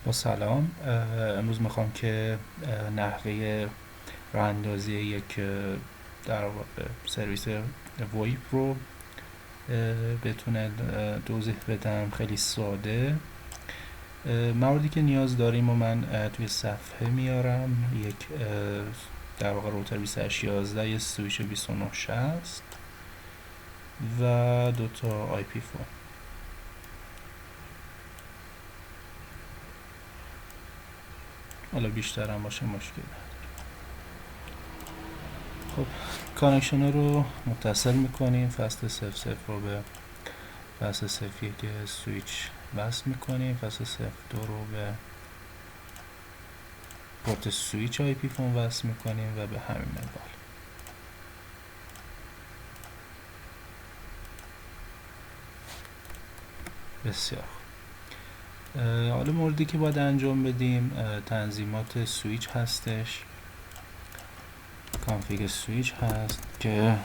با سلام. امروز میخوام که نحوه راه اندازی یک در واقع سرویس ویب رو بتونه توضیح بدم. خیلی ساده. مواردی که نیاز داریم و من توی صفحه میارم. یک در واقع روتر 2811، یه سویچ 2960 و دوتا آی پی فون. حالا بیشتر هم باشه مشکل. خب کانکشن رو متصل میکنیم. فصل 00 رو به فصل 01 سویچ وصل میکنیم. فصل 02 رو به پورت سویچ آی پی فون وصل میکنیم و به همین منوال. بسیار خوب. حالا موردی که باید انجام بدیم تنظیمات سویچ هستش. کانفیگ سویچ هست که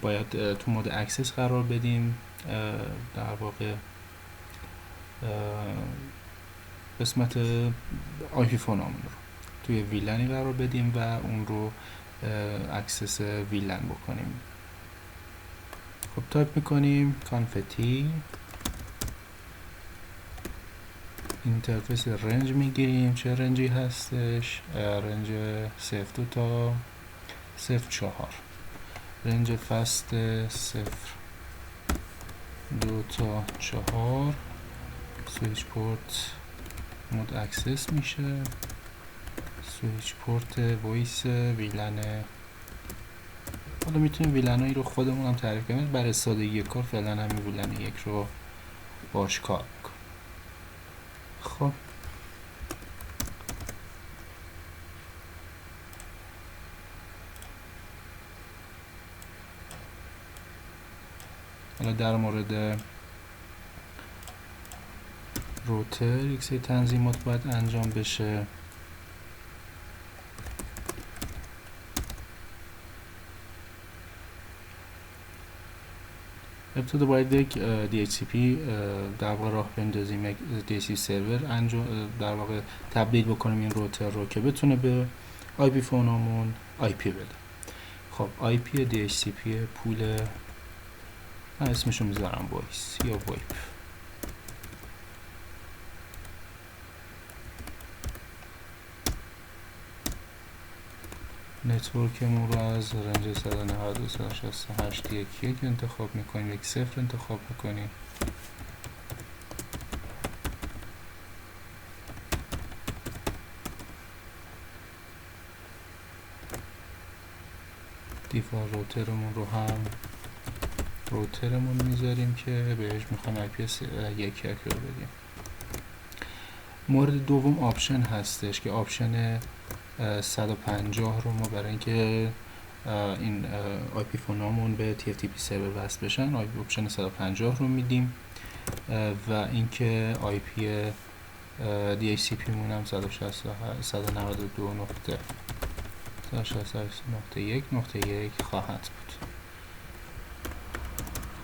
باید تو مود اکسس قرار بدیم. در واقع قسمت آی پی فونامون رو توی ویلنی قرار بدیم و اون رو اکسس ویلن بکنیم. خب تایپ میکنیم کانفتی اینترفیس رنج میگیریم. چه رنجی هستش؟ رنج 02 تا 04. رنج فست 02 تا 4. سویچ پورت مود اکسس میشه. سویچ پورت وایس ویلن. حالا میتونیم ویلنایی رو خودمون هم تعریف کنیم. برای سادگی کار فعلا همین ویلن یک رو باش کار میکنیم. خب حالا در مورد روتر یک سری تنظیمات باید انجام بشه. ابتدا باید یک DHCP در واقع راه بندازیم. یک DHCP سرور در واقع تبدیل بکنیم این روتر رو که بتونه به آی پی فونامون آی پی بده. خب آی پی DHCP پول، من اسمشو میذارم وایس یا ویب. نتورکمون رو از رنج 192.168.1.1 انتخاب میکنیم. یک 0 انتخاب میکنیم. دیفالت روترمون رو هم روترمون میذاریم که بهش میخوایم آی پی یک رو بدیم. مورد دوم آپشن هستش که آپشن 150 رو ما برای اینکه این آی پی فونامون به TFTP سرور وصل بشن آپشن 150 رو میدیم و اینکه آی پی DHCP مون هم 192.168.1.1 خواهد بود.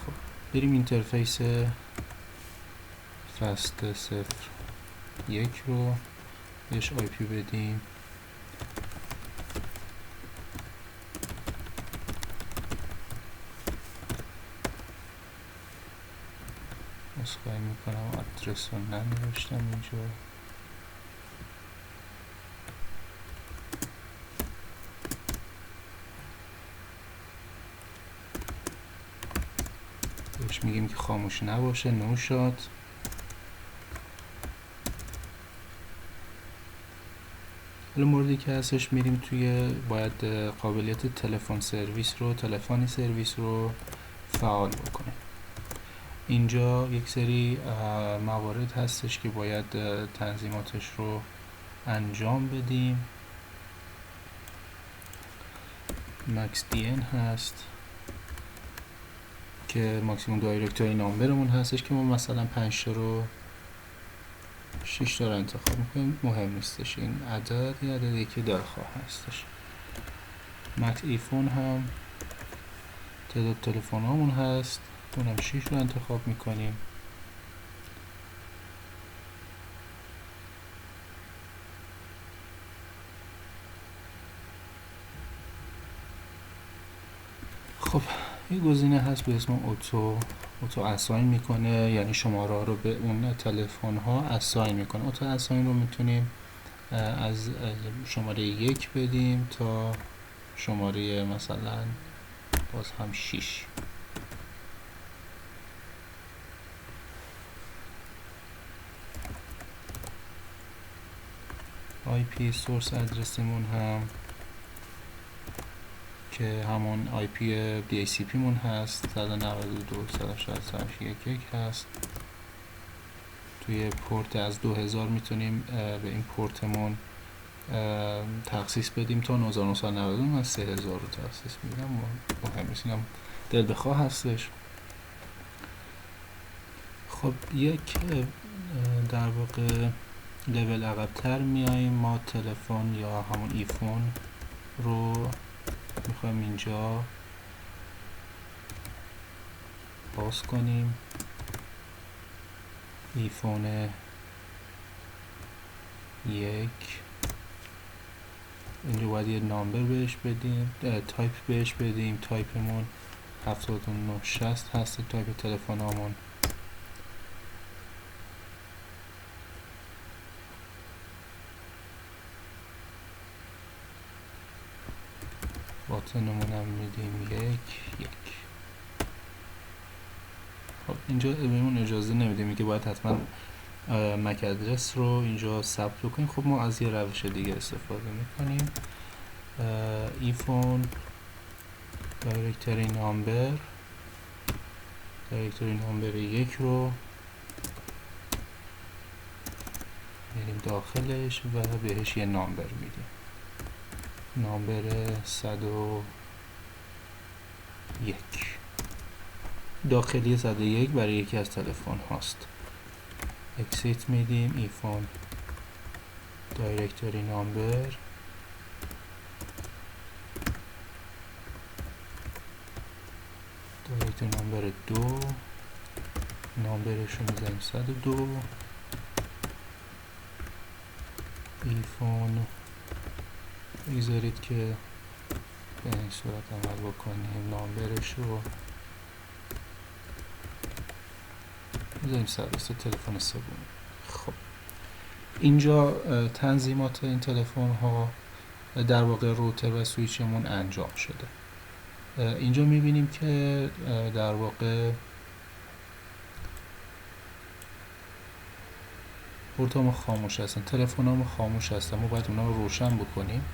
خب بریم اینترفیس فست 01 رو بهش آی پی بدیم. اسخای میکنم آدرس رو ننوشتم اینجا. بهش میگیم که خاموش نباشه، نوشاد. حالا موردی که هستش میریم توی باید قابلیت تلفنی سرویس رو فعال بکنیم. اینجا یک سری موارد هستش که باید تنظیماتش رو انجام بدیم. مکس دی ان هست که ماکسیموم دایرکتوری نامبرمون هستش که ما مثلا 5 تا رو 6 تا رو انتخاب میکنیم. مهم نیستش این عدد، یه عددی که دلخواه هستش. مکس ایفون هم تعداد تلفن هامون هست، اونم 6 رو انتخاب میکنیم. خب یه گزینه هست به اسم اوتو اساین میکنه، یعنی شماره رو به اون تلفن ها اساین میکنه. اوتو اساین رو میتونیم از شماره 1 بدیم تا شماره مثلا باز هم 6. IP سورس ادرسمون هم که همون IP DHCP مون هست 192.168.1.1 هست. توی پورت از 2000 میتونیم به این پورتمون تخصیص بدیم تا 1999. من 3000 رو تخصیص میدم، مهم نیست، اینم دل بخواه هستش. خب یک در واقع لول عقب‌تر میاییم، ما تلفن یا همون ایفون رو میخوایم اینجا باز کنیم. ایفون 1 اینجا باید یه نامبر بهش بدیم، تایپ بهش بدیم. تایپمون 7960 هست تایپ تلفنمون. باتنمون هم میدیم 1. خب اینجا بهمون اجازه نمیده، میگه باید حتما مک ادرس رو اینجا ثبت کنیم. خب ما از یه روش دیگه استفاده میکنیم. ایفون دایرکتوری نامبر 1 رو میریم داخلش و بهش یه نامبر میدیم، نامبر 101 داخلی 101 برای یکی از تلفن هاست. اکسیت میدیم. ایفون دایرکتوری نامبر نامبر 2 نامبرش رو میزنیم 102. ایفون بگذارید که به این صورت عمل بکنیم، نامبرش رو میزنیم 103 تلفن سوم. خب اینجا تنظیمات این تلفن ها در واقع روتر و سویچمون انجام شده. اینجا میبینیم که در واقع پورتامون خاموش هستن، تلفنامون خاموش هستن، ما باید اونا رو روشن بکنیم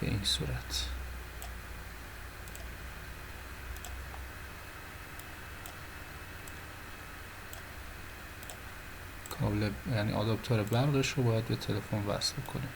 به این صورت. کابل یعنی آداپتور برقش رو باید به تلفن وصل کنیم.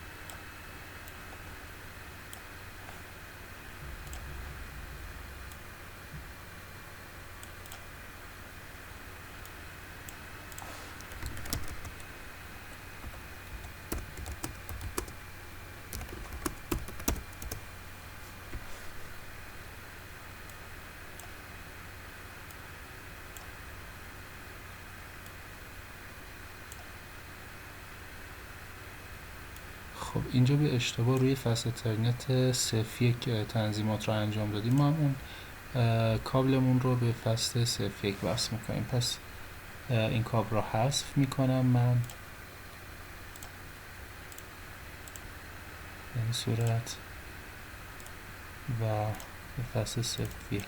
خب اینجا به اشتباه روی فصل ایترنت 01 تنظیمات رو انجام دادیم، ما هم اون کابلمون رو به فصل 01 وصل میکنیم. پس این کابل رو حذف میکنم من به این صورت و به فصل 01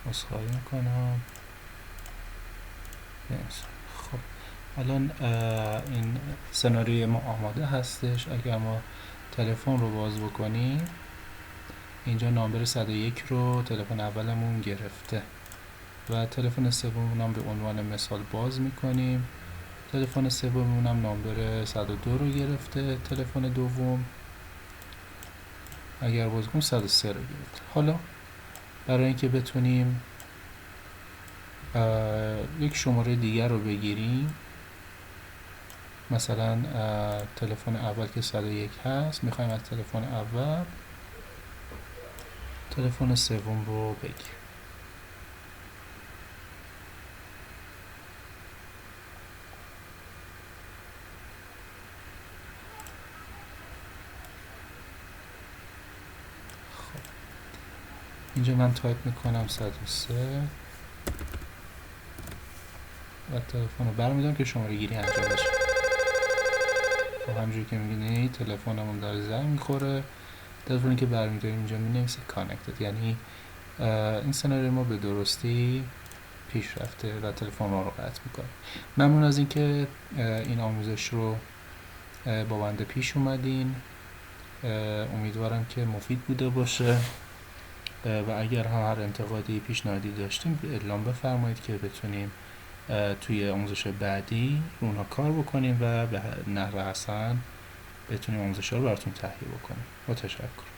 عذرخواهی میکنم. خب الان این سناریوی ما آماده هستش. اگر ما تلفن رو باز بکنیم، اینجا نامبر 101 رو تلفن اولمون گرفته و تلفن سوممون هم به عنوان مثال باز میکنیم. تلفن سوممون هم نامبر 102 رو گرفته. تلفن دوم اگر باز کنیم 103 رو گرفته. حالا برای اینکه بتونیم یک شماره دیگر رو بگیریم، مثلا تلفن اول که 101 هست، میخوایم از تلفن اول تلفن سوم رو بگیریم. اینجا من تایپ میکنم 103 و تلفن رو برمیدارم که شماره گیری انجام بشه. خب همجوری که میبینید تلفنمون داره زنگ میخوره. تلفنی که برمیداریم اینجا مینویسه کانکتد، یعنی این سناریو ما به درستی پیش رفته و تلفن رو قطع میکنه. ممنون از اینکه این آموزش رو با بنده پیش اومدین. امیدوارم که مفید بوده باشه و اگر هر انتقادی پیشنهادی داشتیم اعلام بفرمایید که بتونیم توی آموزش بعدی رو اونها کار بکنیم و به نحو حسن بتونیم آموزش رو براتون تهیه بکنیم. با تشکر.